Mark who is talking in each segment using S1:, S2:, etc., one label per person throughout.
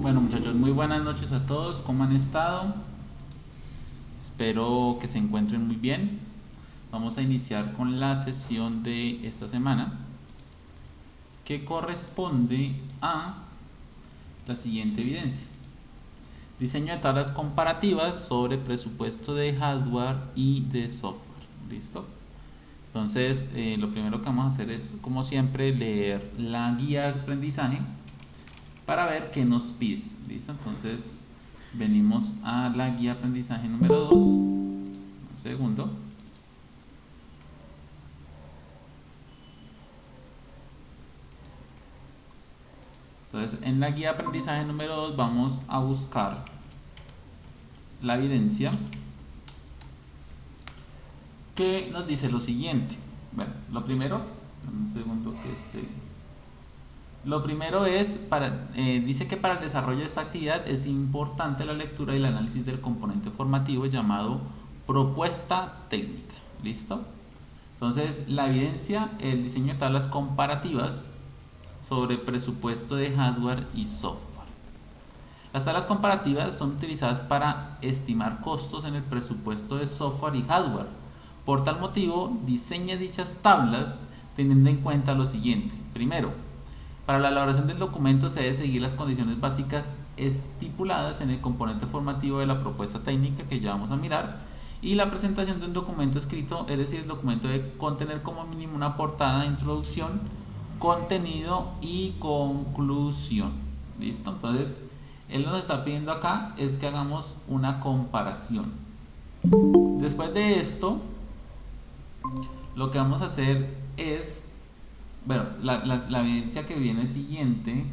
S1: Bueno, muchachos, muy buenas noches a todos. ¿Cómo han estado? Espero que se encuentren muy bien. Vamos a iniciar con la sesión de esta semana, que corresponde a la siguiente evidencia. Diseño de tablas comparativas sobre presupuesto de hardware y de software. ¿Listo? Entonces, lo primero que vamos a hacer es, como siempre, leer la guía de aprendizaje para ver qué nos pide. ¿Listo? Entonces, venimos a la guía de aprendizaje número 2. Un segundo. Entonces, en la guía de aprendizaje número 2 vamos a buscar la evidencia que nos dice lo siguiente. Bueno, lo primero, un segundo que se... Lo primero es, dice que para el desarrollo de esta actividad es importante la lectura y el análisis del componente formativo llamado propuesta técnica. ¿Listo? Entonces, la evidencia, el diseño de tablas comparativas sobre presupuesto de hardware y software. Las tablas comparativas son utilizadas para estimar costos en el presupuesto de software y hardware. Por tal motivo, diseñe dichas tablas teniendo en cuenta lo siguiente. Primero, para la elaboración del documento se debe seguir las condiciones básicas estipuladas en el componente formativo de la propuesta técnica que ya vamos a mirar. Y la presentación de un documento escrito, es decir, el documento debe contener como mínimo una portada de introducción, contenido y conclusión. ¿Listo? Entonces, él nos está pidiendo acá es que hagamos una comparación. Después de esto, lo que vamos a hacer es, bueno, la evidencia que viene siguiente,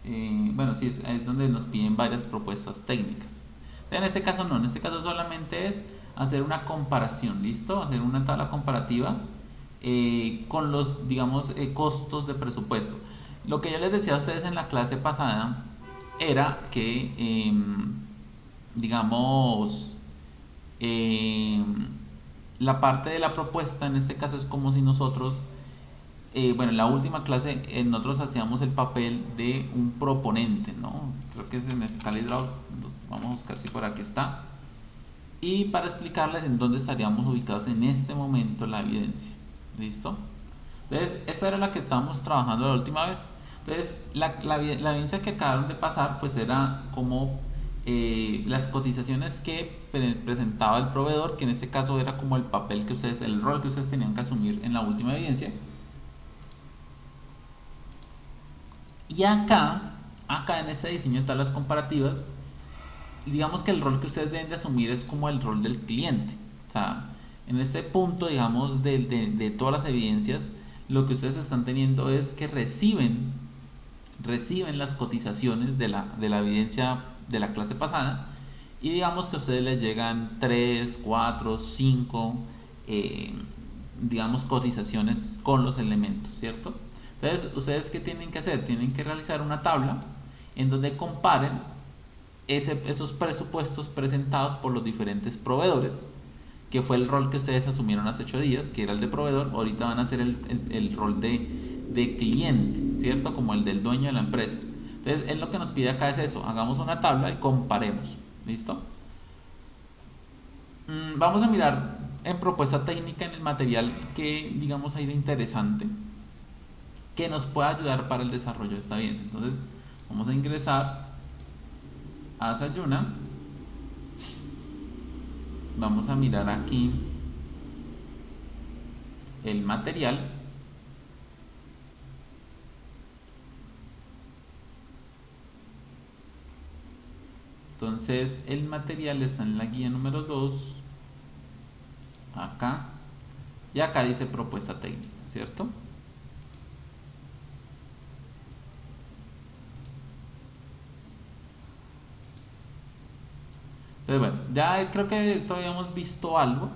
S1: bueno, sí, es donde nos piden varias propuestas técnicas. En este caso no, en este caso solamente es hacer una comparación, ¿listo? Hacer una tabla comparativa con los, digamos, costos de presupuesto. Lo que yo les decía a ustedes en la clase pasada era que, digamos, eh, la parte de la propuesta en este caso es como si nosotros, bueno, en la última clase nosotros hacíamos el papel de un proponente, ¿no? Creo que es en ScalaDraw, vamos a buscar si por aquí está. Y para explicarles en dónde estaríamos ubicados en este momento la evidencia. ¿Listo? Entonces, esta era la que estábamos trabajando la última vez. Entonces, la evidencia que acabaron de pasar, pues era como las cotizaciones que presentaba el proveedor, que en este caso era como el papel que ustedes, el rol que ustedes tenían que asumir en la última evidencia. Y acá en este diseño de tablas comparativas, digamos que el rol que ustedes deben de asumir es como el rol del cliente. O sea, en este punto, digamos, de todas las evidencias, lo que ustedes están teniendo es que reciben las cotizaciones de la evidencia de la clase pasada y digamos que a ustedes les llegan 3 4 5 digamos, cotizaciones con los elementos, ¿cierto? Entonces, ¿ustedes qué tienen que hacer? Tienen que realizar una tabla en donde comparen esos presupuestos presentados por los diferentes proveedores, que fue el rol que ustedes asumieron hace 8 días, que era el de proveedor. Ahorita van a hacer el rol de cliente, ¿cierto? Como el del dueño de la empresa. Entonces, él lo que nos pide acá es eso, hagamos una tabla y comparemos, ¿listo? Vamos a mirar en propuesta técnica en el material que, digamos, hay de interesante, que nos pueda ayudar para el desarrollo de esta evidencia. Entonces, vamos a ingresar a Sayuna. Vamos a mirar aquí el material. Entonces el material está en la guía número 2, acá, y acá dice propuesta técnica, ¿cierto? Entonces bueno, ya creo que esto habíamos visto algo.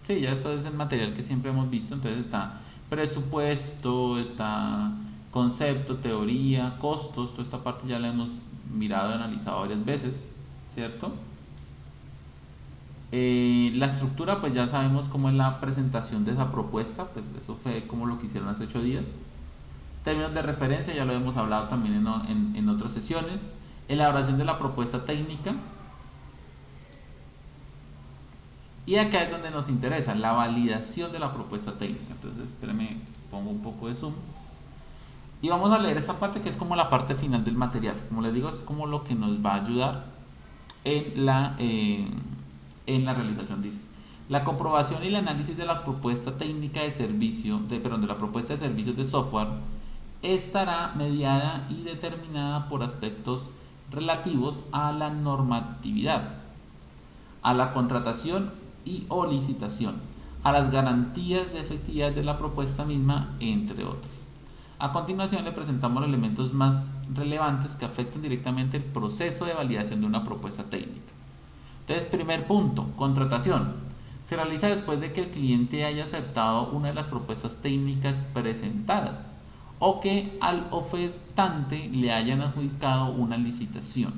S1: Sí, ya esto es el material que siempre hemos visto. Entonces está presupuesto, está concepto, teoría, costos. Toda esta parte ya la hemos mirado y analizado varias veces, ¿cierto? La estructura, pues ya sabemos cómo es la presentación de esa propuesta, pues eso fue como lo que hicieron hace 8 días. Términos de referencia, ya lo hemos hablado también en otras sesiones. Elaboración de la propuesta técnica. Y acá es donde nos interesa, la validación de la propuesta técnica. Entonces, espérenme, pongo un poco de zoom. Y vamos a leer esta parte que es como la parte final del material. Como les digo, es como lo que nos va a ayudar en la realización. Dice, la comprobación y el análisis de la propuesta técnica de servicio, de la propuesta de servicios de software estará mediada y determinada por aspectos relativos a la normatividad, a la contratación y o licitación, a las garantías de efectividad de la propuesta misma, entre otros. A continuación le presentamos los elementos más relevantes que afectan directamente el proceso de validación de una propuesta técnica. Entonces, primer punto, contratación. Se realiza después de que el cliente haya aceptado una de las propuestas técnicas presentadas o que al ofertante le hayan adjudicado una licitación.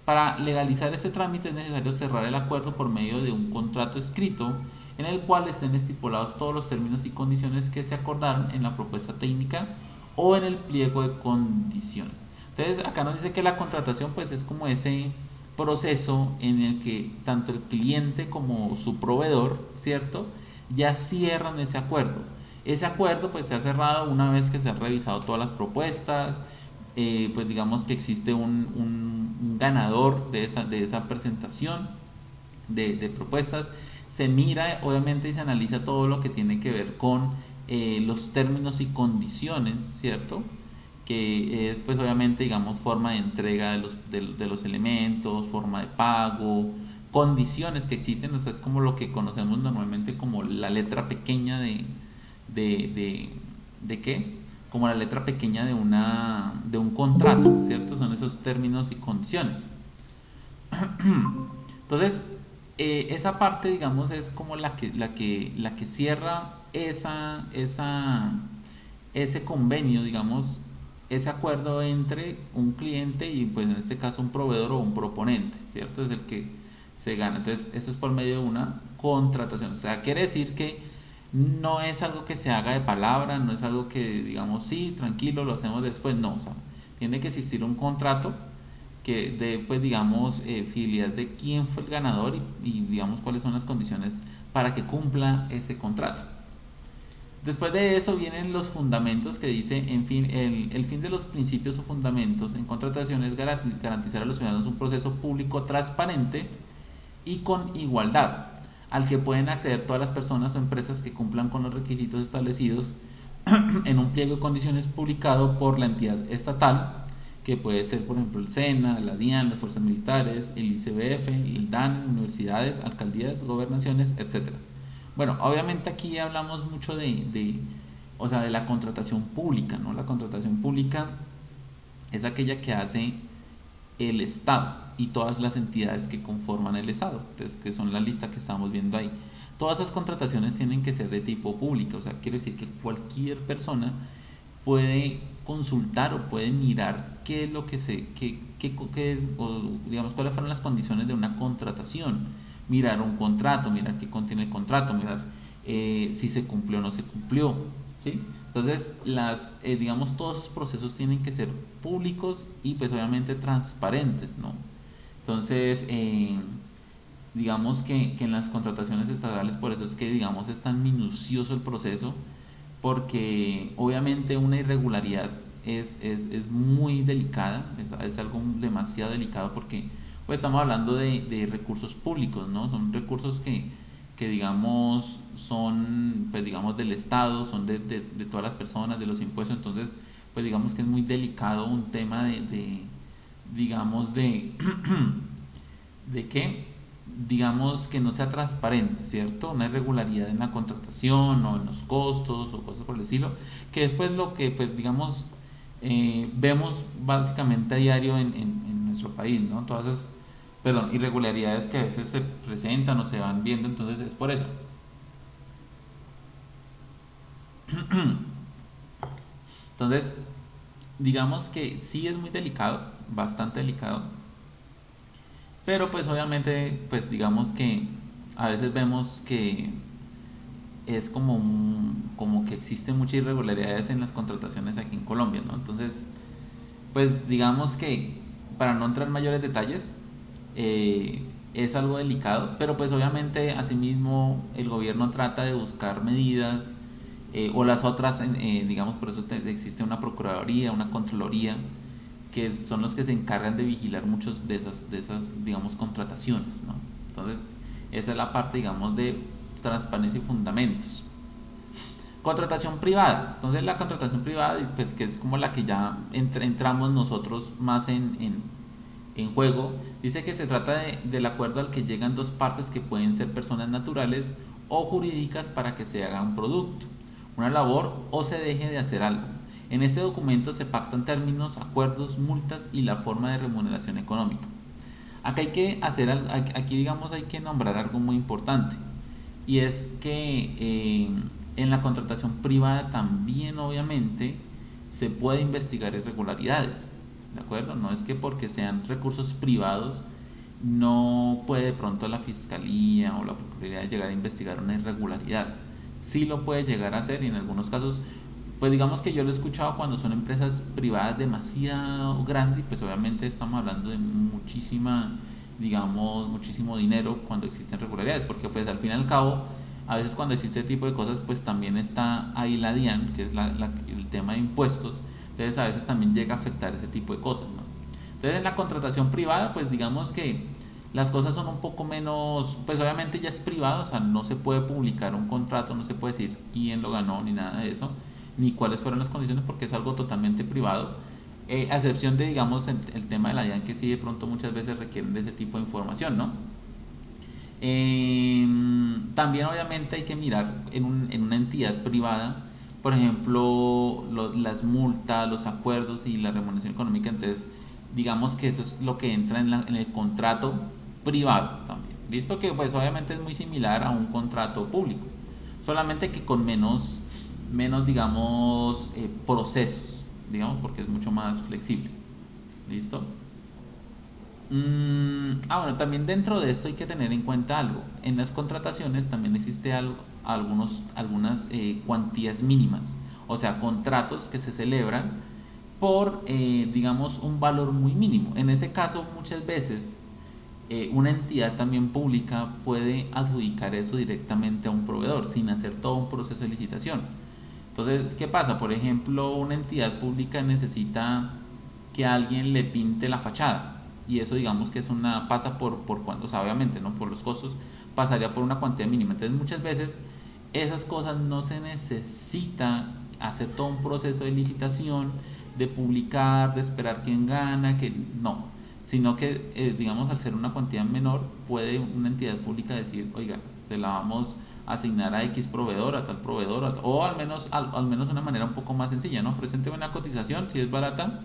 S1: Para legalizar este trámite es necesario cerrar el acuerdo por medio de un contrato escrito en el cual estén estipulados todos los términos y condiciones que se acordaron en la propuesta técnica o en el pliego de condiciones. Entonces acá nos dice que la contratación pues es como ese proceso en el que tanto el cliente como su proveedor, ¿cierto? Ya cierran ese acuerdo. Ese acuerdo pues se ha cerrado una vez que se han revisado todas las propuestas, pues digamos que existe un ganador de esa presentación de propuestas. Se mira obviamente y se analiza todo lo que tiene que ver con los términos y condiciones, ¿cierto? Que es pues obviamente digamos forma de entrega de los elementos, forma de pago, condiciones que existen, o sea, es como lo que conocemos normalmente como la letra pequeña ¿de qué? Como la letra pequeña de un contrato, ¿cierto? Son esos términos y condiciones. Entonces, esa parte, digamos, es como la que cierra ese convenio, digamos, ese acuerdo entre un cliente y, pues, en este caso, un proveedor o un proponente, ¿cierto? Es el que se gana. Entonces, eso es por medio de una contratación. O sea, quiere decir que no es algo que se haga de palabra, no es algo que digamos, sí, tranquilo, lo hacemos después, no, o sea, tiene que existir un contrato que dé, pues digamos, fidelidad de quién fue el ganador y digamos cuáles son las condiciones para que cumpla ese contrato. Después de eso vienen los fundamentos que dice, en fin, el fin de los principios o fundamentos en contratación es garantizar a los ciudadanos un proceso público transparente y con igualdad, al que pueden acceder todas las personas o empresas que cumplan con los requisitos establecidos en un pliego de condiciones publicado por la entidad estatal, que puede ser por ejemplo el SENA, la DIAN, las fuerzas militares, el ICBF, el DAN, universidades, alcaldías, gobernaciones, etcétera. Bueno, obviamente aquí hablamos mucho o sea, de la contratación pública, ¿no? La contratación pública es aquella que hace el Estado y todas las entidades que conforman el Estado, entonces, que son la lista que estamos viendo ahí. Todas esas contrataciones tienen que ser de tipo público, o sea, quiere decir que cualquier persona puede consultar o puede mirar qué es lo que qué es, o digamos cuáles fueron las condiciones de una contratación, mirar un contrato, mirar qué contiene el contrato, mirar si se cumplió o no se cumplió, ¿sí? Entonces, digamos, todos esos procesos tienen que ser públicos y pues obviamente transparentes, ¿no? Entonces, digamos que en las contrataciones estatales, por eso es que, digamos, es tan minucioso el proceso, porque obviamente una irregularidad es muy delicada, es algo demasiado delicado porque pues estamos hablando de recursos públicos, ¿no? Son recursos que digamos son pues digamos del Estado, son de todas las personas, de los impuestos, entonces pues digamos que es muy delicado un tema digamos de que digamos que no sea transparente, ¿cierto? Una irregularidad en la contratación o en los costos o cosas por el estilo, que después lo que pues digamos vemos básicamente a diario en nuestro país, ¿no? Todas esas, perdón, irregularidades que a veces se presentan o se van viendo, entonces es por eso. Entonces, digamos que sí es muy delicado, bastante delicado, pero pues obviamente, pues digamos que a veces vemos que es como como que existen muchas irregularidades en las contrataciones aquí en Colombia, ¿no? Entonces, pues digamos que para no entrar en mayores detalles, es algo delicado, pero pues obviamente asimismo el gobierno trata de buscar medidas, o las otras, digamos, por eso existe una procuraduría, una contraloría, que son los que se encargan de vigilar muchos de esas, digamos, contrataciones, ¿no? Entonces, esa es la parte, digamos, de transparencia y fundamentos. Contratación privada. Entonces, la contratación privada, pues que es como la que ya entramos nosotros más en juego, dice que se trata del acuerdo al que llegan dos partes que pueden ser personas naturales o jurídicas para que se haga un producto, una labor o se deje de hacer algo. En este documento se pactan términos, acuerdos, multas y la forma de remuneración económica. Acá hay que hacer, aquí digamos hay que nombrar algo muy importante, y es que en la contratación privada también obviamente se puede investigar irregularidades, ¿de acuerdo? No es que porque sean recursos privados no puede de pronto la fiscalía o la procuraduría llegar a investigar una irregularidad. Sí lo puede llegar a hacer, y en algunos casos, pues digamos que yo lo he escuchado cuando son empresas privadas demasiado grandes, y pues obviamente estamos hablando de digamos, muchísimo dinero cuando existen irregularidades, porque pues al fin y al cabo, a veces cuando existe este tipo de cosas, pues también está ahí la DIAN, que es el tema de impuestos. Entonces a veces también llega a afectar ese tipo de cosas, ¿no? Entonces en la contratación privada, pues digamos que las cosas son un poco menos, pues obviamente ya es privado, o sea, no se puede publicar un contrato, no se puede decir quién lo ganó ni nada de eso, ni cuáles fueron las condiciones, porque es algo totalmente privado, a excepción de, digamos, el tema de la DIAN, que sí de pronto muchas veces requieren de ese tipo de información, ¿no? También obviamente hay que mirar en una entidad privada, por ejemplo, las multas, los acuerdos y la remuneración económica. Entonces digamos que eso es lo que entra en el contrato privado también, visto que pues obviamente es muy similar a un contrato público, solamente que con menos digamos, procesos, digamos, porque es mucho más flexible. ¿Listo? Bueno, también dentro de esto hay que tener en cuenta algo. En las contrataciones también existe algunas cuantías mínimas, o sea, contratos que se celebran por, digamos, un valor muy mínimo. En ese caso, muchas veces una entidad también pública puede adjudicar eso directamente a un proveedor sin hacer todo un proceso de licitación. Entonces, ¿qué pasa? Por ejemplo, una entidad pública necesita que alguien le pinte la fachada, y eso digamos que pasa por cuánto, o sea, obviamente, ¿no? Por los costos, pasaría por una cuantía mínima. Entonces muchas veces esas cosas no se necesita hacer todo un proceso de licitación, de publicar, de esperar quién gana, que no, sino que, digamos, al ser una cuantía menor, puede una entidad pública decir, oiga, se la vamos a asignar a X proveedor, a tal proveedor, o al menos de una manera un poco más sencilla, ¿no? Presente una cotización, si es barata,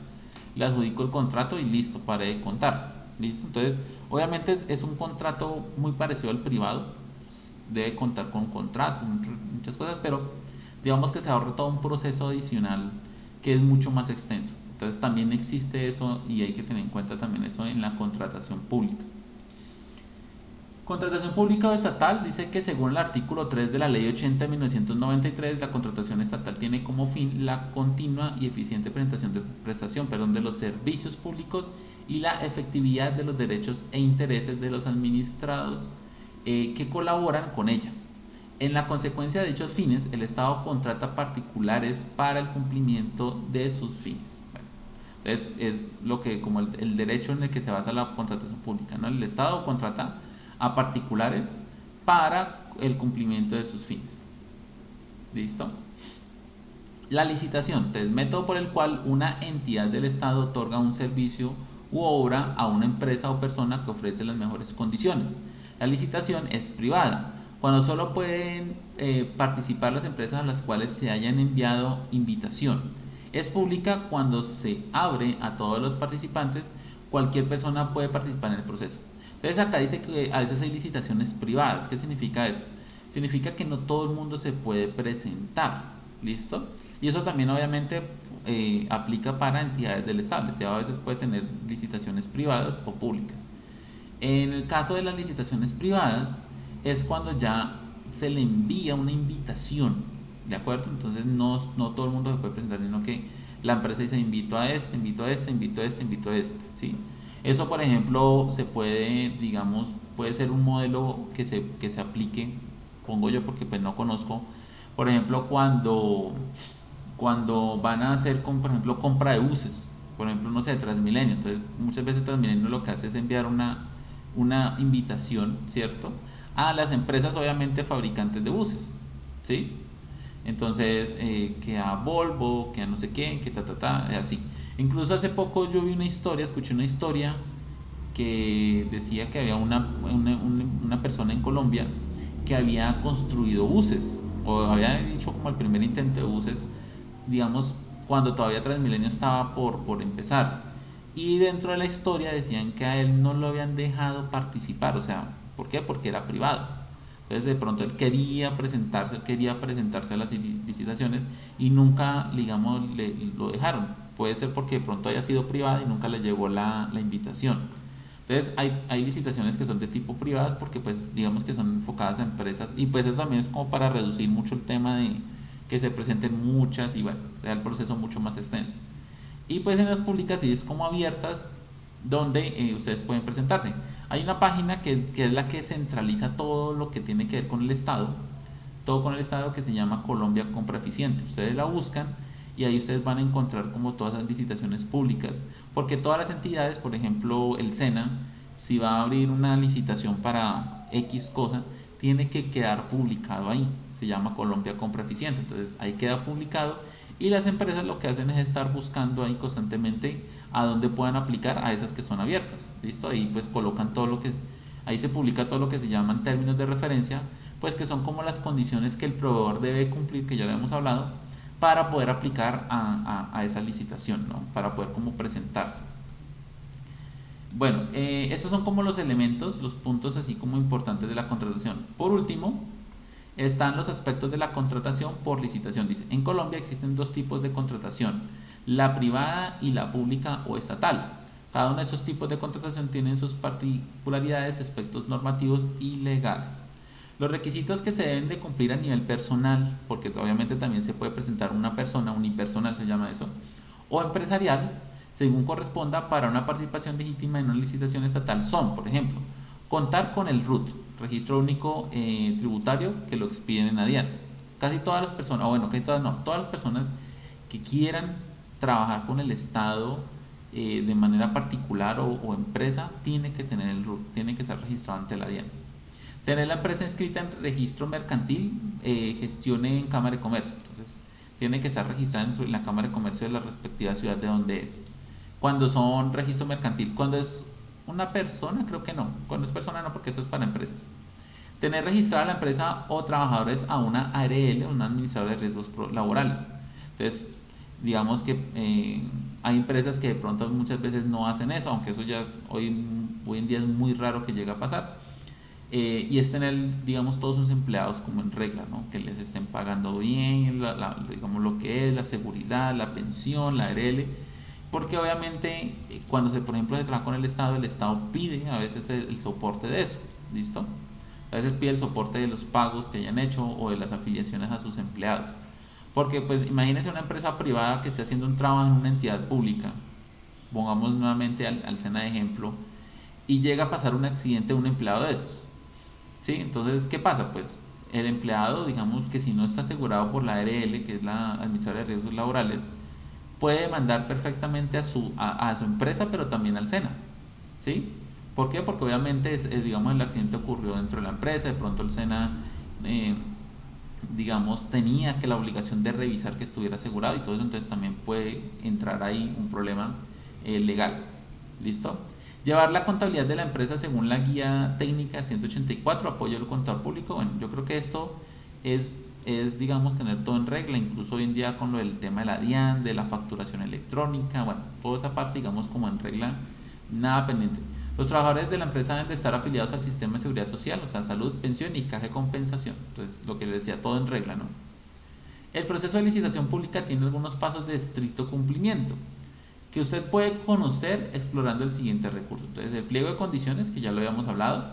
S1: le adjudico el contrato y listo, para de contar. ¿Listo? Entonces, obviamente es un contrato muy parecido al privado, debe contar con contratos, muchas cosas, pero digamos que se ahorra todo un proceso adicional que es mucho más extenso. Entonces también existe eso, y hay que tener en cuenta también eso en la contratación pública. Contratación pública o estatal, dice que según el artículo 3 de la Ley 80 de 1993, la contratación estatal tiene como fin la continua y eficiente prestación de los servicios públicos y la efectividad de los derechos e intereses de los administrados, que colaboran con ella. En la consecuencia de dichos fines, el Estado contrata particulares para el cumplimiento de sus fines. Bueno, entonces es lo que, como el derecho en el que se basa la contratación pública, ¿no? El Estado contrata a particulares para el cumplimiento de sus fines. ¿Listo? La licitación, entonces, método por el cual una entidad del Estado otorga un servicio u obra a una empresa o persona que ofrece las mejores condiciones. La licitación es privada, cuando solo pueden participar las empresas a las cuales se hayan enviado invitación. Es pública cuando se abre a todos los participantes, cualquier persona puede participar en el proceso. Entonces acá dice que a veces hay licitaciones privadas. ¿Qué significa eso? Significa que no todo el mundo se puede presentar. ¿Listo? Y eso también obviamente aplica para entidades del Estado. El Estado a veces puede tener licitaciones privadas o públicas. En el caso de las licitaciones privadas es cuando ya se le envía una invitación, ¿de acuerdo? Entonces no todo el mundo se puede presentar, sino que la empresa dice invito a este, invito a este, invito a este, invito a este, ¿sí? Eso, por ejemplo, se puede, digamos, puede ser un modelo que se aplique, pongo yo porque pues no conozco, por ejemplo, cuando van a hacer, por ejemplo, compra de buses, por ejemplo, no sé, Transmilenio. Entonces, muchas veces Transmilenio lo que hace es enviar una invitación, ¿cierto? A las empresas, obviamente, fabricantes de buses, ¿sí? Entonces, que a Volvo, que a no sé qué, que así. Incluso hace poco yo vi una historia, escuché una historia que decía que había una persona en Colombia que había construido buses, o había hecho como el primer intento de buses, digamos, cuando todavía Transmilenio estaba por empezar. Y dentro de la historia decían que a él no lo habían dejado participar, o sea, ¿por qué? Porque era privado. Entonces de pronto él quería presentarse a las licitaciones y nunca, digamos, lo dejaron. Puede ser porque de pronto haya sido privado y nunca le llegó la invitación. Entonces hay licitaciones que son de tipo privadas porque pues digamos que son enfocadas a empresas y pues eso también es como para reducir mucho el tema de que se presenten muchas y bueno, sea el proceso mucho más extenso. Y pues en las públicas sí es como abiertas donde ustedes pueden presentarse. Hay una página que es la que centraliza todo lo que tiene que ver con el Estado, todo con el Estado, que se llama Colombia Compra Eficiente. Ustedes la buscan y ahí ustedes van a encontrar como todas las licitaciones públicas, porque todas las entidades, por ejemplo el SENA, si va a abrir una licitación para X cosa, tiene que quedar publicado ahí, se llama Colombia Compra Eficiente, entonces ahí queda publicado y las empresas lo que hacen es estar buscando ahí constantemente a dónde puedan aplicar a esas que son abiertas, ¿listo? Ahí pues colocan todo lo que, ahí se publica todo lo que se llaman términos de referencia, pues que son como las condiciones que el proveedor debe cumplir, que ya lo hemos hablado, para poder aplicar a esa licitación, ¿no? Para poder como presentarse. Bueno, estos son como los elementos, los puntos así como importantes de la contratación. Por último, están los aspectos de la contratación por licitación. Dice, en Colombia existen dos tipos de contratación, la privada y la pública o estatal. Cada uno de esos tipos de contratación tienen sus particularidades, aspectos normativos y legales. Los requisitos que se deben de cumplir a nivel personal, porque obviamente también se puede presentar una persona, unipersonal se llama eso, o empresarial, según corresponda para una participación legítima en una licitación estatal son, por ejemplo, contar con el RUT, Registro Único Tributario, que lo expiden en ADIAN. Casi todas las personas, o bueno, casi todas no, todas las personas que quieran trabajar con el Estado de manera particular o empresa, tiene que tener el RUT, tiene que estar registrado ante la DIAN. Tener la empresa inscrita en registro mercantil, gestione en Cámara de Comercio. Entonces, tiene que estar registrada en la Cámara de Comercio de la respectiva ciudad de donde es. Cuando son registro mercantil, cuando es una persona, creo que no. Cuando es persona, no, porque eso es para empresas. Tener registrada la empresa o trabajadores a una ARL, una administradora de riesgos laborales. Entonces, digamos que hay empresas que de pronto muchas veces no hacen eso, aunque eso ya hoy en día es muy raro que llegue a pasar. Y es tener, digamos, todos sus empleados como en regla, ¿no? Que les estén pagando bien, digamos, lo que es la seguridad, la pensión, la ARL, porque obviamente cuando por ejemplo se trabaja con el Estado pide a veces el soporte de eso, ¿listo? A veces pide el soporte de los pagos que hayan hecho o de las afiliaciones a sus empleados, porque pues imagínense una empresa privada que esté haciendo un trabajo en una entidad pública, pongamos nuevamente al SENA de ejemplo, y llega a pasar un accidente de un empleado de esos. ¿Sí? Entonces, ¿qué pasa? Pues el empleado, digamos que si no está asegurado por la ARL, que es la Administradora de Riesgos Laborales, puede demandar perfectamente a su empresa, pero también al SENA. ¿Sí? ¿Por qué? Porque obviamente, digamos, el accidente ocurrió dentro de la empresa, de pronto el SENA, digamos, tenía que la obligación de revisar que estuviera asegurado y todo eso, entonces también puede entrar ahí un problema legal. ¿Listo? Llevar la contabilidad de la empresa según la guía técnica 184, apoyo al contador público. Bueno, yo creo que esto es, digamos, tener todo en regla, incluso hoy en día con lo del tema de la DIAN, de la facturación electrónica, bueno, toda esa parte, digamos, como en regla, nada pendiente. Los trabajadores de la empresa deben de estar afiliados al sistema de seguridad social, o sea, salud, pensión y caja de compensación. Entonces, lo que les decía, todo en regla, ¿no? El proceso de licitación pública tiene algunos pasos de estricto cumplimiento que usted puede conocer explorando el siguiente recurso. Entonces, el pliego de condiciones, que ya lo habíamos hablado,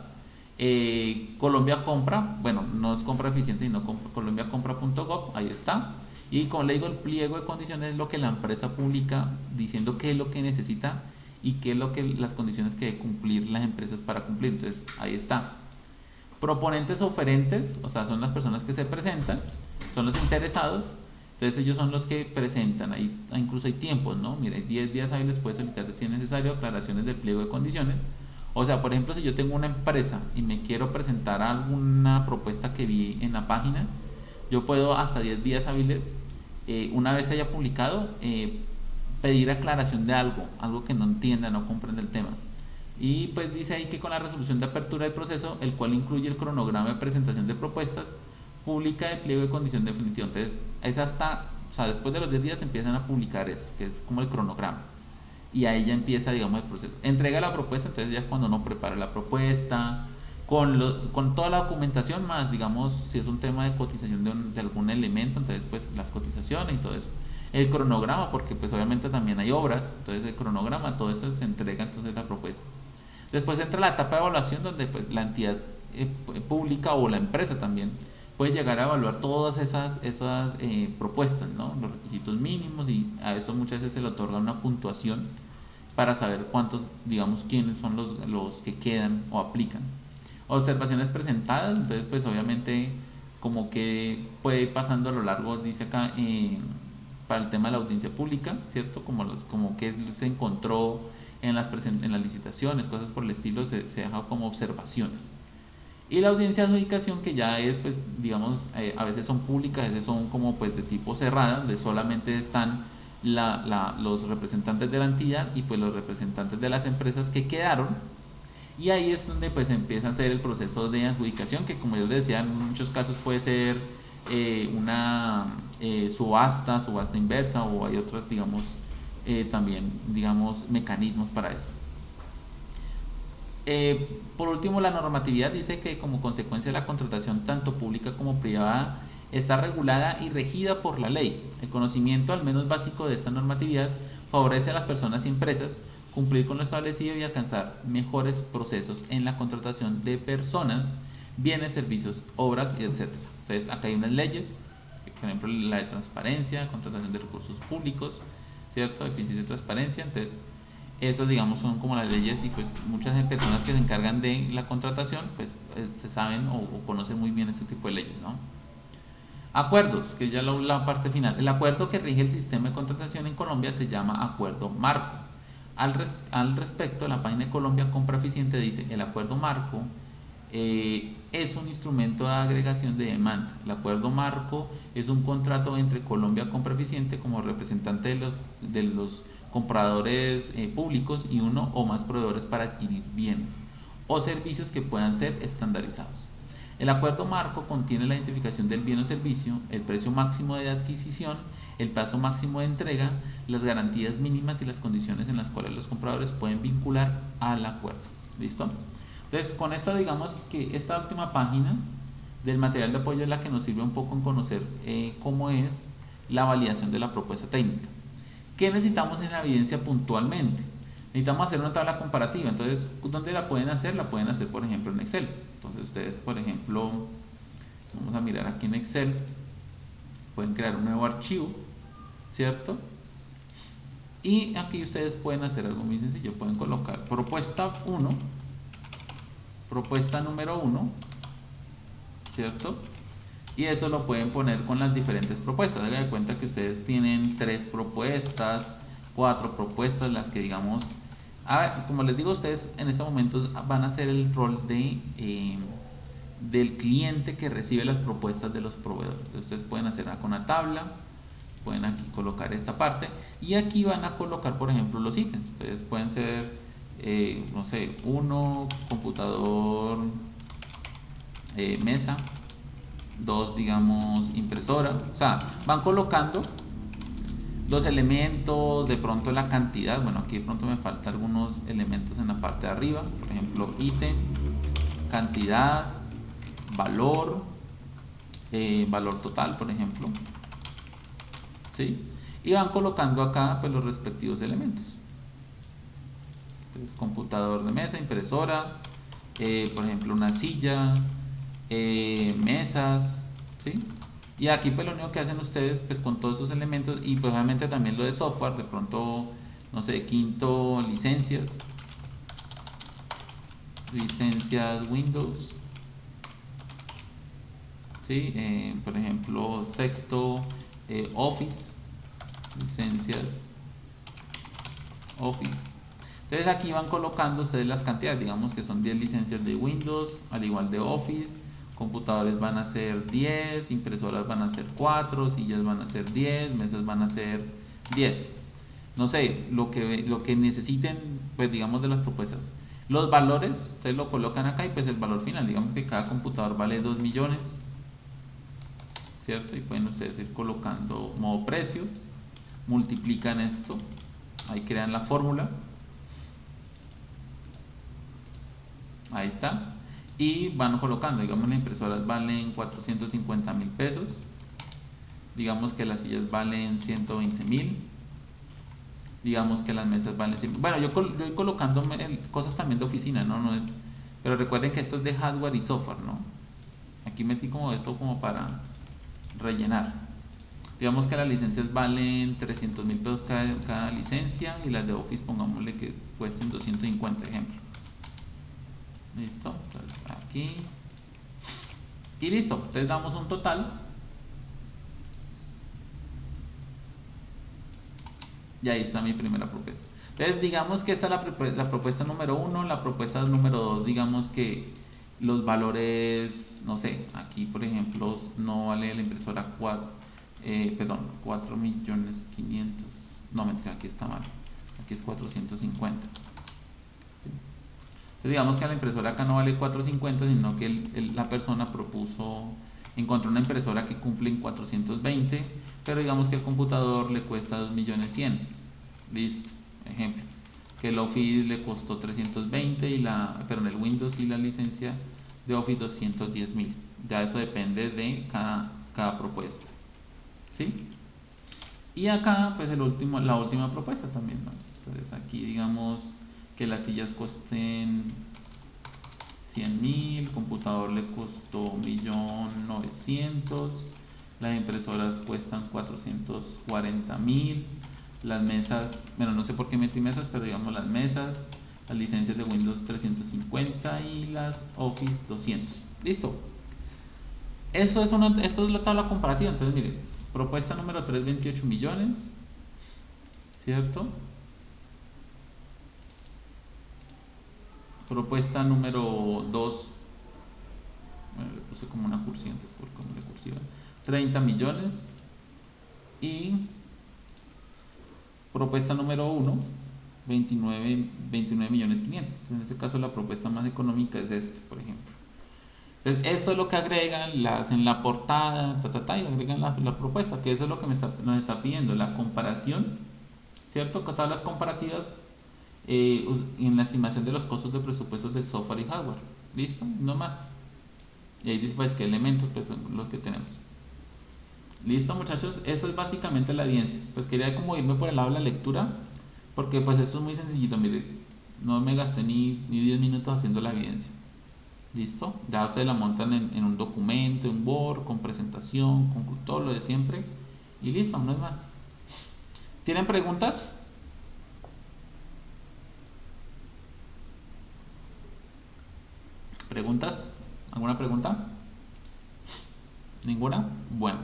S1: Colombia Compra, bueno, no es compra eficiente, sino colombiacompra.gov, ahí está. Y como le digo, el pliego de condiciones es lo que la empresa publica diciendo qué es lo que necesita y qué es lo que las condiciones que debe cumplir las empresas para cumplir. Entonces, ahí está. Proponentes oferentes, o sea, son las personas que se presentan, son los interesados, entonces ellos son los que presentan, ahí incluso hay tiempos, ¿no? Mira, 10 días hábiles puede solicitar si es necesario aclaraciones del pliego de condiciones. O sea, por ejemplo, si yo tengo una empresa y me quiero presentar alguna propuesta que vi en la página, yo puedo hasta 10 días hábiles, una vez haya publicado, pedir aclaración de algo que no entienda, no comprenda el tema. Y pues dice ahí que con la resolución de apertura del proceso, el cual incluye el cronograma de presentación de propuestas, publica el pliego de condición definitivo. Entonces, es hasta, o sea, después de los 10 días empiezan a publicar esto, que es como el cronograma. Y ahí ya empieza, digamos, el proceso. Entrega la propuesta, entonces ya cuando uno prepara la propuesta, con toda la documentación, más, digamos, si es un tema de cotización de algún elemento, entonces pues las cotizaciones y todo eso. El cronograma, porque pues obviamente también hay obras, entonces el cronograma, todo eso se entrega entonces la propuesta. Después entra la etapa de evaluación donde pues, la entidad pública o la empresa también puede llegar a evaluar todas esas propuestas, ¿no? Los requisitos mínimos, y a eso muchas veces se le otorga una puntuación para saber cuántos, digamos, quiénes son los que quedan o aplican. Observaciones presentadas, entonces pues obviamente como que puede ir pasando a lo largo, dice acá, para el tema de la audiencia pública, ¿cierto? Como que se encontró en las licitaciones, cosas por el estilo, se deja como observaciones. Y la audiencia de adjudicación, que ya es, pues, digamos, a veces son públicas, a veces son como pues de tipo cerrada, donde solamente están los representantes de la entidad y pues los representantes de las empresas que quedaron. Y ahí es donde pues empieza a hacer el proceso de adjudicación, que como yo les decía, en muchos casos puede ser una subasta inversa, o hay otros, digamos, también, digamos, mecanismos para eso. Por último, la normatividad dice que como consecuencia de la contratación tanto pública como privada está regulada y regida por la ley. El conocimiento al menos básico de esta normatividad favorece a las personas y empresas cumplir con lo establecido y alcanzar mejores procesos en la contratación de personas, bienes, servicios, obras, etc. Entonces, acá hay unas leyes, por ejemplo, la de transparencia, contratación de recursos públicos, ¿cierto? Eficiencia de transparencia. Entonces, esas, digamos, son como las leyes, y pues muchas personas que se encargan de la contratación pues se saben o conocen muy bien ese tipo de leyes, ¿no? Acuerdos, que ya la parte final. El acuerdo que rige el sistema de contratación en Colombia se llama acuerdo marco. Al respecto, la página de Colombia Compra Eficiente dice: el acuerdo marco es un instrumento de agregación de demanda. El acuerdo marco es un contrato entre Colombia Compra Eficiente como representante de los compradores públicos y uno o más proveedores para adquirir bienes o servicios que puedan ser estandarizados. El acuerdo marco contiene la identificación del bien o servicio, el precio máximo de adquisición, el plazo máximo de entrega, las garantías mínimas y las condiciones en las cuales los compradores pueden vincular al acuerdo. ¿Listo? Entonces, con esto, digamos que esta última página del material de apoyo es la que nos sirve un poco en conocer cómo es la validación de la propuesta técnica. ¿Qué necesitamos en la evidencia puntualmente? Necesitamos hacer una tabla comparativa. Entonces, ¿dónde la pueden hacer? La pueden hacer, por ejemplo, en Excel. Entonces, ustedes, por ejemplo, vamos a mirar aquí en Excel, pueden crear un nuevo archivo, ¿cierto? Y aquí ustedes pueden hacer algo muy sencillo. Pueden colocar propuesta 1, propuesta número 1, ¿cierto? Y eso lo pueden poner con las diferentes propuestas. Hagan de cuenta que ustedes tienen 3 propuestas, 4 propuestas, las que digamos. Como les digo, ustedes en este momento van a hacer el rol del cliente que recibe las propuestas de los proveedores. Entonces, ustedes pueden hacer con una tabla, pueden aquí colocar esta parte, y aquí van a colocar, por ejemplo, los ítems. Ustedes pueden ser, no sé, 1, computador, mesa, 2, digamos, impresora. O sea, van colocando los elementos, de pronto la cantidad. Bueno, aquí de pronto me faltan algunos elementos en la parte de arriba, por ejemplo, ítem, cantidad, valor, valor total, por ejemplo, ¿sí? Y van colocando acá pues los respectivos elementos. Entonces, computador de mesa, impresora, por ejemplo una silla, mesas, ¿sí? Y aquí pues lo único que hacen ustedes pues con todos esos elementos y pues obviamente también lo de software, de pronto, no sé, quinto, licencias Windows, ¿sí? Por ejemplo, sexto, Office, licencias Office. Entonces aquí van colocando ustedes las cantidades, digamos que son 10 licencias de Windows, al igual de Office, computadores van a ser 10, impresoras van a ser 4, sillas van a ser 10, mesas van a ser 10. No sé, lo que necesiten, pues digamos de las propuestas. Los valores, ustedes lo colocan acá y pues el valor final, digamos que cada computador vale 2 millones, ¿cierto? Y pueden ustedes ir colocando modo precio, multiplican esto, ahí crean la fórmula. Ahí está. Y van colocando, digamos, las impresoras valen 450.000 pesos. Digamos que las sillas valen 120.000. Digamos que las mesas valen 100. Bueno, yo voy colocando cosas también de oficina, ¿no? No es. Pero recuerden que esto es de hardware y software, ¿no? Aquí metí como eso como para rellenar. Digamos que las licencias valen 300.000 pesos cada licencia y las de Office pongámosle que cuesten 250, ejemplo. Listo, entonces aquí y listo, entonces damos un total y ahí está mi primera propuesta. Entonces digamos que esta es la propuesta número 1, la propuesta número 2, digamos que los valores, no sé, aquí por ejemplo no vale la impresora 4 millones 500, no mentira, aquí está mal, aquí es 450. ¿Sí? Entonces digamos que la impresora acá no vale 450, sino que la persona encontró una impresora que cumple en 420, pero digamos que el computador le cuesta 2.100.000. Listo, ejemplo. Que el Office le costó 320 el Windows y la licencia de Office 210.000. Ya eso depende de cada propuesta. ¿Sí? Y acá, pues la última propuesta también, ¿no? Entonces aquí digamos que las sillas cuesten 100.000, el computador le costó 1.900.000, las impresoras cuestan 440.000, las mesas, bueno, no sé por qué metí mesas, pero digamos las mesas, las licencias de Windows 350 y las Office 200. Listo. Esto es la tabla comparativa. Entonces, miren, propuesta número 3, 28 millones, ¿cierto? Propuesta número 2, bueno, le puse como una cursiva antes por como la cursiva, 30 millones. Y propuesta número 1, 29 millones 500. Entonces, en este caso la propuesta más económica es este, por ejemplo. Entonces, eso es lo que agregan, hacen la portada, y agregan la propuesta, que eso es lo que nos está pidiendo, la comparación, ¿cierto? Con tablas comparativas en la estimación de los costos de presupuestos del software y hardware. ¿Listo? No más. Y ahí dice pues qué elementos pues, son los que tenemos. Listo, muchachos, eso es básicamente la evidencia. Pues quería como irme por el lado de la lectura, porque pues esto es muy sencillito, mire, no me gasté ni 10 minutos haciendo la evidencia. Listo, ya ustedes la montan en un documento, en Word, con presentación, con todo lo de siempre, y listo, no es más. ¿Tienen preguntas? ¿Preguntas? ¿Alguna pregunta? ¿Ninguna? Bueno,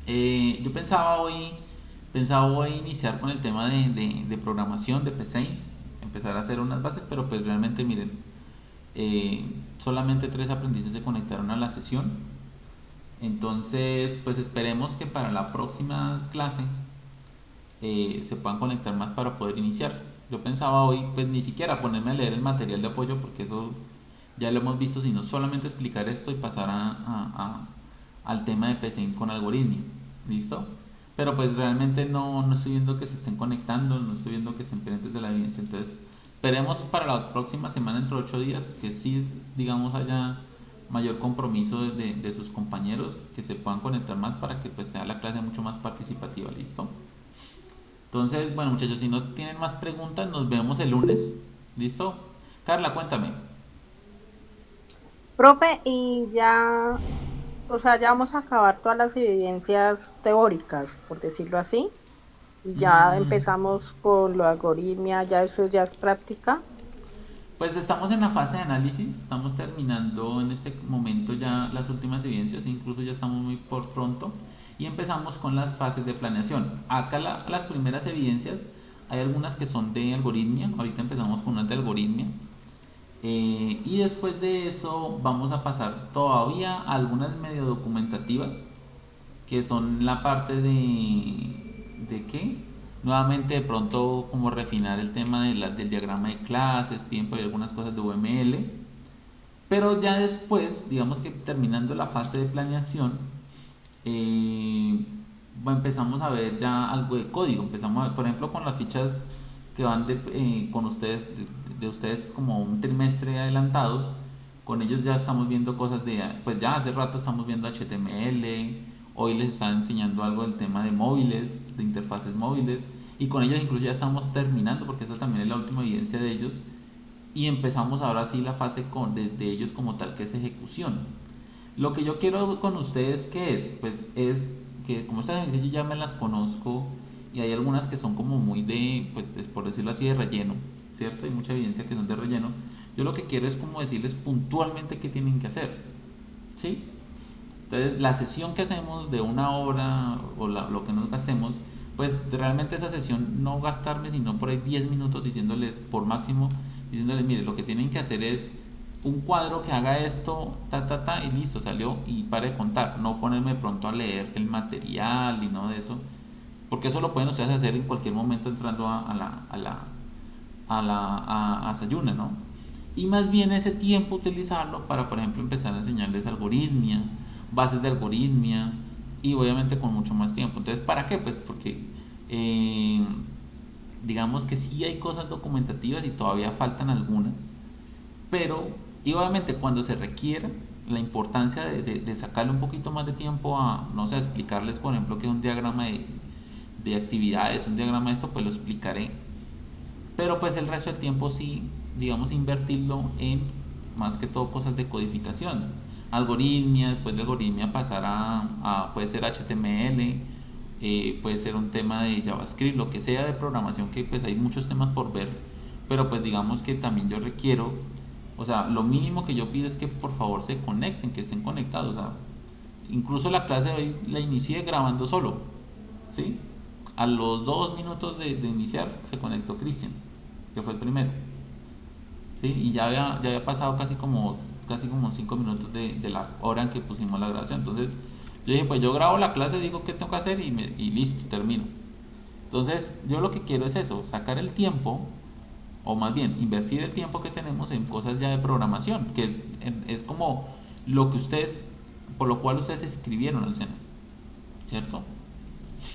S1: yo pensaba hoy iniciar con el tema de programación de PC, empezar a hacer unas bases, pero pues realmente miren, solamente 3 aprendices se conectaron a la sesión. Entonces, pues esperemos que para la próxima clase se puedan conectar más para poder iniciar. Yo pensaba hoy, pues ni siquiera ponerme a leer el material de apoyo, porque eso ya lo hemos visto, sino solamente explicar esto y pasar al tema de PC con algoritmo. ¿Listo? Pero pues realmente no estoy viendo que se estén conectando, no estoy viendo que estén pendientes de la evidencia. Entonces, esperemos para la próxima semana, entre 8 días, que sí, digamos, haya mayor compromiso de sus compañeros, que se puedan conectar más para que pues sea la clase mucho más participativa. ¿Listo? Entonces, bueno, muchachos, si no tienen más preguntas, nos vemos el lunes. ¿Listo? Carla, cuéntame.
S2: Profe, y ya, o sea, ya vamos a acabar todas las evidencias teóricas, por decirlo así, y ya
S1: Mm,
S2: empezamos con la algoritmia, ya eso ya es práctica.
S1: Pues estamos en la fase de análisis, estamos terminando en este momento ya las últimas evidencias, incluso ya estamos muy por pronto y empezamos con las fases de planeación. Acá las primeras evidencias, hay algunas que son de algoritmia, ahorita empezamos con unas de algoritmia, y después de eso vamos a pasar todavía a algunas medio documentativas, que son la parte ¿de qué? Nuevamente de pronto como refinar el tema del diagrama de clases, piden por ahí algunas cosas de UML, pero ya después, digamos que terminando la fase de planeación, eh, empezamos a ver ya algo de código, empezamos a ver, por ejemplo, con las fichas que van con ustedes, de ustedes como un trimestre adelantados, con ellos ya estamos viendo cosas pues ya hace rato estamos viendo HTML, hoy les estaba enseñando algo del tema de móviles, de interfaces móviles, y con ellos incluso ya estamos terminando, porque esa también es la última evidencia de ellos, y empezamos ahora sí la fase de ellos como tal, que es ejecución. Lo que yo quiero con ustedes, ¿qué es? Pues es que como estas evidencias yo ya me las conozco y hay algunas que son como muy pues por decirlo así, de relleno, ¿cierto? Hay mucha evidencia que son de relleno. Yo lo que quiero es como decirles puntualmente qué tienen que hacer, ¿sí? Entonces, la sesión que hacemos de una hora o lo que nos gastemos, pues realmente esa sesión no gastarme sino por ahí 10 minutos diciéndoles, por máximo, diciéndoles, mire, lo que tienen que hacer es un cuadro que haga esto, y listo, salió y pare de contar. No ponerme pronto a leer el material y no de eso, porque eso lo pueden ustedes hacer en cualquier momento entrando a Sayuna, ¿no? Y más bien ese tiempo utilizarlo para, por ejemplo, empezar a enseñarles algoritmia, bases de algoritmia y obviamente con mucho más tiempo. Entonces, ¿para qué? Pues porque eh, digamos que sí hay cosas documentativas y todavía faltan algunas, pero y obviamente cuando se requiera la importancia de sacarle un poquito más de tiempo a, no sé, explicarles, por ejemplo, que es un diagrama de actividades, un diagrama de esto, pues lo explicaré, pero pues el resto del tiempo sí, digamos, invertirlo en más que todo cosas de codificación. Algoritmia, después de algoritmia pasar puede ser HTML, puede ser un tema de JavaScript, lo que sea de programación, que pues hay muchos temas por ver, pero pues digamos que también yo requiero, o sea, lo mínimo que yo pido es que por favor se conecten, que estén conectados, o sea, incluso la clase de hoy la inicié grabando solo, ¿sí? A los 2 minutos de iniciar se conectó Cristian, que fue el primero, ¿sí? Y ya había pasado casi como 5 minutos de la hora en que pusimos la grabación. Entonces yo dije, pues yo grabo la clase, digo qué tengo que hacer y listo, termino. Entonces yo lo que quiero es eso, sacar el tiempo, o más bien invertir el tiempo que tenemos en cosas ya de programación, que es como lo que ustedes, por lo cual ustedes escribieron al SENA, ¿cierto?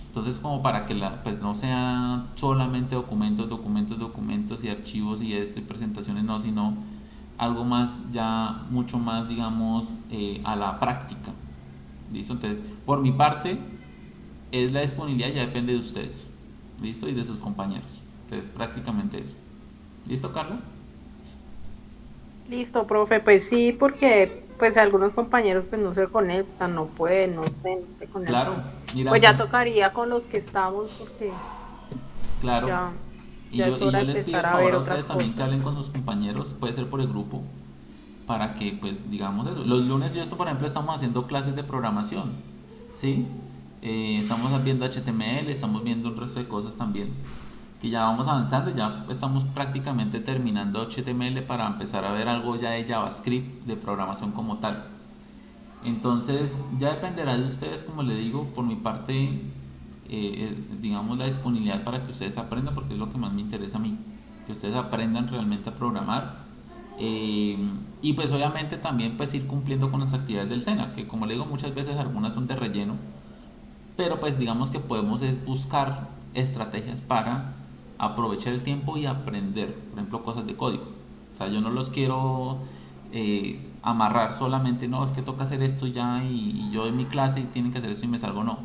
S1: Entonces, como para que pues no sean solamente documentos, documentos, documentos y archivos y esto y presentaciones, no, sino algo más, ya mucho más, digamos, a la práctica. ¿Listo? Entonces, por mi parte, es la disponibilidad, ya depende de ustedes. ¿Listo? Y de sus compañeros. Entonces, prácticamente eso. ¿Listo, Carla?
S2: Listo, profe, pues sí, porque pues algunos compañeros pues no se conectan, no pueden, no sé, no se
S1: Claro,
S2: conectan.
S1: mira,
S2: Pues ya
S1: sí,
S2: tocaría con los que estamos porque
S1: claro.
S2: ya,
S1: Y
S2: ya
S1: yo,
S2: es
S1: y
S2: hora
S1: yo
S2: de
S1: les pido
S2: empezar
S1: el
S2: a
S1: favor
S2: ver
S1: a
S2: otras
S1: ustedes también que
S2: cosas.
S1: hablen con sus compañeros, puede ser por el grupo, para que pues digamos eso. Los lunes yo esto por ejemplo estamos haciendo clases de programación, ¿sí? Estamos viendo HTML, estamos viendo un resto de cosas también, que ya vamos avanzando, ya estamos prácticamente terminando HTML para empezar a ver algo ya de JavaScript, de programación como tal. Entonces ya dependerá de ustedes, como le digo, por mi parte, digamos la disponibilidad para que ustedes aprendan, porque es lo que más me interesa a mí, que ustedes aprendan realmente a programar, eh, y pues obviamente también pues ir cumpliendo con las actividades del SENA, que como le digo muchas veces algunas son de relleno, pero pues digamos que podemos buscar estrategias para aprovechar el tiempo y aprender, por ejemplo, cosas de código. O sea, yo no los quiero amarrar solamente, no, es que toca hacer esto ya y yo en mi clase tienen que hacer eso y me salgo, no.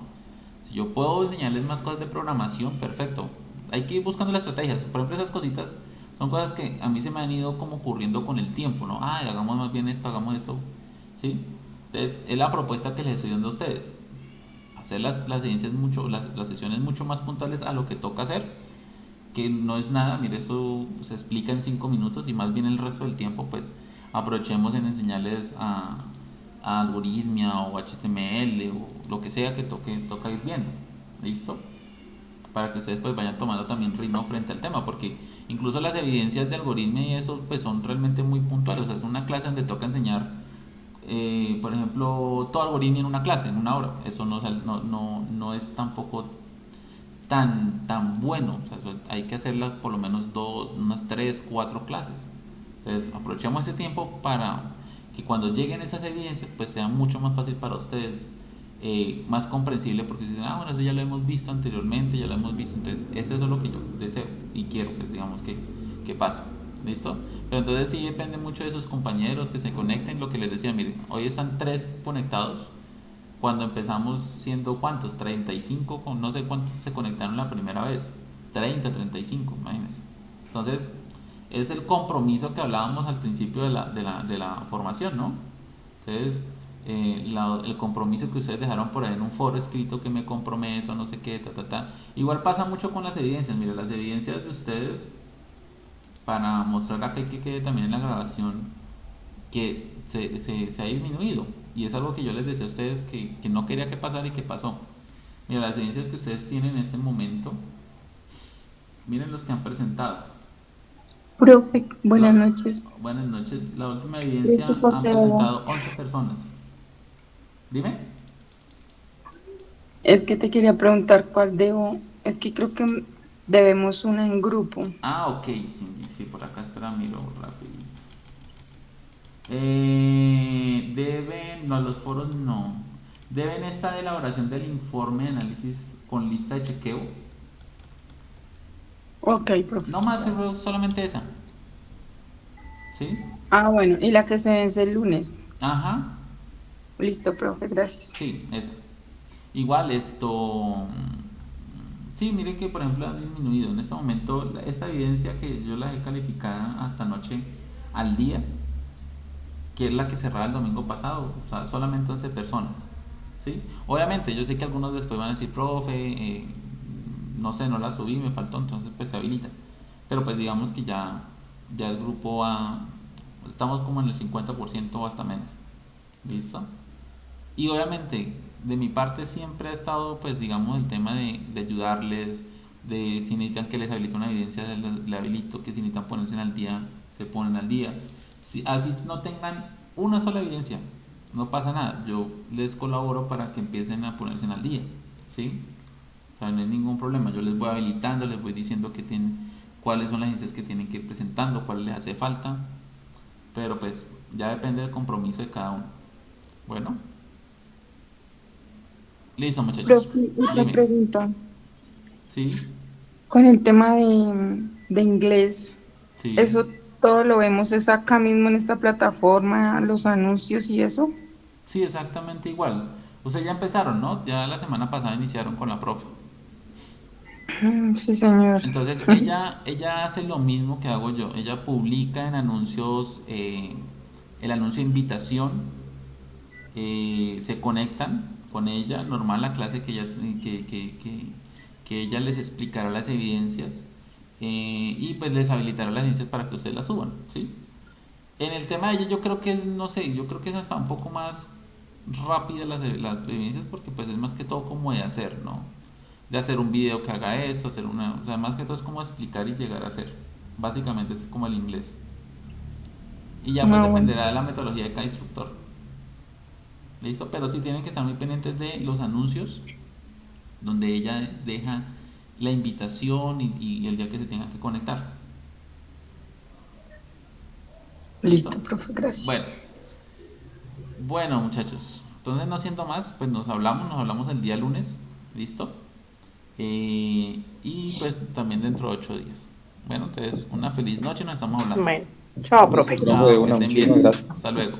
S1: Si yo puedo enseñarles más cosas de programación, perfecto. Hay que ir buscando las estrategias. Por ejemplo, esas cositas Son cosas que a mí se me han ido como ocurriendo con el tiempo, ¿no? Ay, hagamos más bien esto, hagamos esto, ¿sí? Entonces, es la propuesta que les estoy dando a ustedes. Hacer las sesiones mucho más puntuales a lo que toca hacer, que no es nada, mire, eso se explica en 5 minutos y más bien el resto del tiempo, pues aprovechemos en enseñarles a algoritmia o HTML o lo que sea que toca ir viendo, ¿listo? Para que ustedes pues vayan tomando también ritmo frente al tema, porque incluso las evidencias de algoritmo y eso pues son realmente muy puntuales, o sea, es una clase donde toca enseñar, por ejemplo, todo algoritmo en una clase, en una hora, eso no es tampoco tan bueno, o sea, hay que hacerlas por lo menos unas 3, 4 clases. Entonces aprovechemos ese tiempo para que cuando lleguen esas evidencias pues sea mucho más fácil para ustedes, más comprensible, porque si dicen, ah, bueno, eso ya lo hemos visto anteriormente, ya lo hemos visto, entonces eso es lo que yo deseo y quiero, pues digamos que pase, ¿listo? Pero entonces sí depende mucho de sus compañeros que se conecten, lo que les decía, miren, hoy están 3 conectados, cuando empezamos siendo cuántos, 35, con no sé cuántos se conectaron la primera vez, 30, 35, imagínense. Entonces, es el compromiso que hablábamos al principio de la formación, ¿no? Entonces, el compromiso que ustedes dejaron por ahí en un foro escrito, que me comprometo, no sé qué, ta, ta, ta. Igual pasa mucho con las evidencias, mira, las evidencias de ustedes, para mostrar acá que quede también en la grabación, que se ha disminuido. Y es algo que yo les decía a ustedes que no quería que pasara y que pasó. Mira, las evidencias que ustedes tienen en este momento, miren los que han presentado.
S3: Profe, buenas
S1: La-
S3: noches.
S1: Buenas noches. La última
S3: Gracias
S1: evidencia
S3: por
S1: han presentado 11 personas. Dime.
S3: Es que te quería preguntar cuál debo. Es que creo que debemos una en grupo.
S1: Ah, ok, sí, sí, por acá, espera, miro rapidito. No, los foros no. Deben esta de elaboración del informe de análisis con lista de chequeo.
S3: Ok, profe.
S1: No más, solamente esa. ¿Sí?
S3: Ah, bueno, y la que se vence el lunes.
S1: Ajá,
S3: Listo, profe, gracias.
S1: sí, esa. Igual sí, mire que por ejemplo ha disminuido. En este momento, esta evidencia que yo la he calificada hasta anoche al día, que es la que cerraba el domingo pasado, o sea, solamente 11 personas, ¿sí? Obviamente, yo sé que algunos después van a decir, profe, no sé, no la subí, me faltó, entonces pues se habilita. Pero pues digamos que ya el grupo estamos como en el 50% o hasta menos, ¿listo? Y obviamente, de mi parte siempre ha estado, pues digamos, el tema de ayudarles, de si necesitan que les habilite una evidencia, les habilito, que si necesitan ponerse al día, se ponen al día. Si, así no tengan una sola evidencia, no pasa nada, yo les colaboro para que empiecen a ponerse al día, ¿sí? O sea, no hay ningún problema, yo les voy habilitando, les voy diciendo cuáles son las evidencias que tienen que ir presentando, cuáles les hace falta, pero pues ya depende del compromiso de cada uno. Bueno. Listo, muchachos.
S3: Profe, otra
S1: Dime.
S3: pregunta.
S1: Sí,
S3: Con el tema de inglés,
S1: sí.
S3: ¿eso todo lo vemos es acá mismo en esta plataforma, los anuncios y eso?
S1: Sí, exactamente igual. Ustedes ya empezaron, ¿no? Ya la semana pasada iniciaron con la profe.
S3: Sí, señor.
S1: Entonces ella hace lo mismo que hago yo. Ella publica en anuncios, el anuncio de invitación, se conectan con ella, normal la clase que ella les explicará las evidencias, y pues les habilitará las evidencias para que ustedes las suban, ¿sí? En el tema de ella yo creo que es, no sé, yo creo que es hasta un poco más rápida las evidencias, porque pues es más que todo como de hacer, ¿no? De hacer un video que haga eso, o sea, más que todo es como explicar y llegar a hacer. Básicamente es como el inglés. Y ya pues
S3: No, bueno.
S1: dependerá de la metodología de cada instructor. ¿Listo? Pero sí tienen que estar muy pendientes de los anuncios, donde ella deja la invitación y el día que se tenga que conectar. ¿Listo?
S3: Listo, profe,
S1: Bueno,
S3: gracias.
S1: bueno muchachos. Entonces no siendo más, pues nos hablamos el día lunes. ¿Listo? Y pues también dentro de 8 días. Bueno, entonces una feliz noche, nos estamos hablando.
S2: Bueno, chao,
S4: Listo,
S2: profe.
S4: profe, de
S1: Chao, que
S4: una,
S1: estén
S4: muchísimas
S1: bien.
S4: gracias.
S1: Hasta luego.